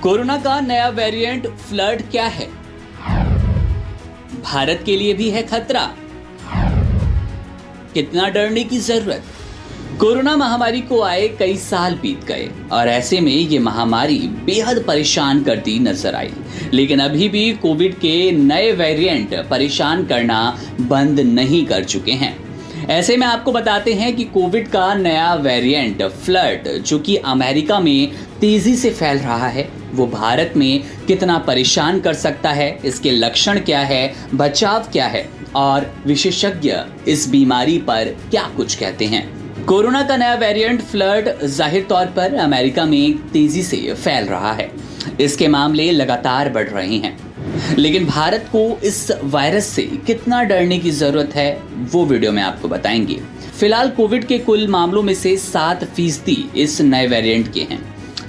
Corona का नया variant flood क्या है? भारत के लिए भी है खतरा? कितना डरने की जरूरत? कोरोना महामारी को आए कई साल बीत गए और ऐसे में ये महामारी बेहद परेशान करती नजर आई। लेकिन अभी भी कोविड के नए वेरिएंट परेशान करना बंद नहीं कर चुके हैं। ऐसे में आपको बताते हैं कि कोविड का नया वेरिएंट फ्लड जो कि अमेरिका में तेजी से फैल रहा है, वो भारत में कितना परेशान कर सकता है, इसके लक्षण क्या है, बचाव क्या है और विशेषज्ञ इस बीमारी पर क्या कुछ कहते हैं। कोरोना का नया वेरिएंट फ्लड जाहिर तौर पर अमेरिका में तेजी से फैल रहा है। इसके मामले लगातार बढ़ रहे हैं, लेकिन भारत को इस वायरस से कितना डरने की जरूरत है वो वीडियो में आपको बताएंगे। फिलहाल कोविड के कुल मामलों में से 7% इस नए वेरिएंट के हैं।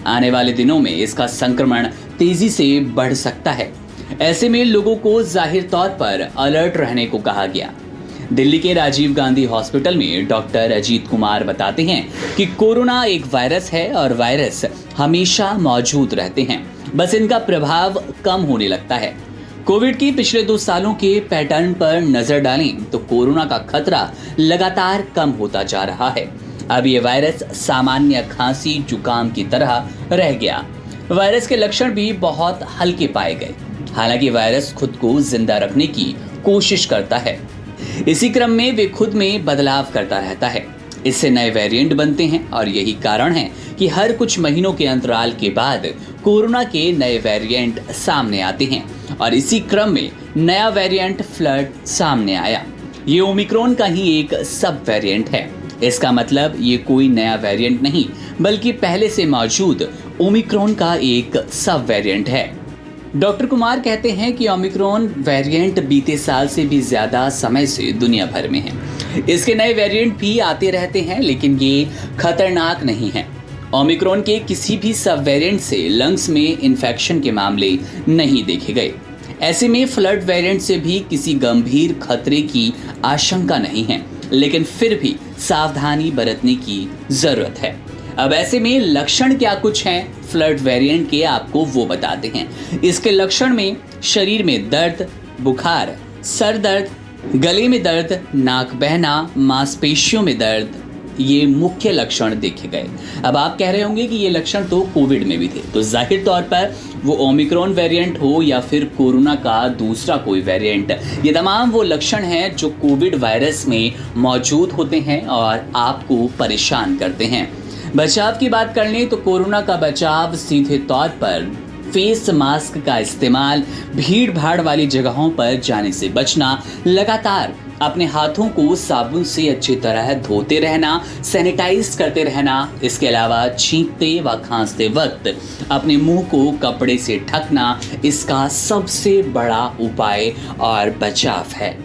आने वाले दिनों में इसका संक्रमण तेजी से बढ़ सकता है। ऐसे में लोगों को जाहिर तौर पर अलर्ट रहने को कहा गया। दिल्ली के राजीव गांधी हॉस्पिटल में डॉक्टर अजीत कुमार बताते हैं कि कोरोना एक वायरस है और वायरस हमेशा मौजूद रहते हैं, बस इनका प्रभाव कम होने लगता है। कोविड की पिछले 2 सालों के पैटर्न पर नजर डालें तो कोरोना का खतरा लगातार कम होता जा रहा है। अब ये वायरस सामान्य खांसी जुकाम की तरह रह गया। वायरस के लक्षण भी बहुत हल्के पाए गए। हालांकि वायरस खुद को जिंदा रखने की कोशिश करता है। इसी क्रम में वे खुद में बदलाव करता रहता है। इससे नए वेरिएंट बनते हैं और यही कारण है कि हर कुछ महीनों के अंतराल के बाद कोरोना के नए वेरिएंट सामने आते हैं और इसी क्रम में नया वेरिएंट फ्लड सामने आया। ये ओमिक्रॉन का ही एक सब वेरिएंट है। इसका मतलब ये कोई नया वेरिएंट नहीं, बल्कि पहले से मौजूद ओमिक्रॉन का एक सब वेरिएंट है। डॉक्टर कुमार कहते हैं कि ओमिक्रॉन वेरिएंट बीते साल से भी ज्यादा समय से दुनिया भर में है। इसके नए वेरिएंट भी आते रहते हैं, लेकिन ये खतरनाक नहीं है। ओमिक्रॉन के किसी भी सब वेरिएंट से लंग्स में इन्फेक्शन के मामले नहीं देखे गए। ऐसे में फ्लड वेरिएंट से भी किसी गंभीर खतरे की आशंका नहीं है, लेकिन फिर भी सावधानी बरतने की जरूरत है। अब ऐसे में लक्षण क्या कुछ हैं फ्लड वेरिएंट के, आपको वो बताते हैं। इसके लक्षण में शरीर में दर्द, बुखार, सर दर्द, गले में दर्द, नाक बहना, मांसपेशियों में दर्द, ये मुख्य लक्षण देखे गए। अब आप कह रहे होंगे कि ये लक्षण तो कोविड में भी थे, तो जाहिर तौर पर वो ओमिक्रॉन वेरिएंट हो या फिर कोरोना का दूसरा कोई वेरिएंट, ये तमाम वो लक्षण हैं जो कोविड वायरस में मौजूद होते हैं और आपको परेशान करते हैं। बचाव की बात कर लें तो कोरोना का बचाव सीधे तौर पर फेस मास्क का इस्तेमाल, भीड़ भाड़ वाली जगहों पर जाने से बचना, लगातार अपने हाथों को साबुन से अच्छी तरह धोते रहना, सैनिटाइज करते रहना, इसके अलावा छींकते व खांसते वक्त अपने मुंह को कपड़े से ढकना, इसका सबसे बड़ा उपाय और बचाव है।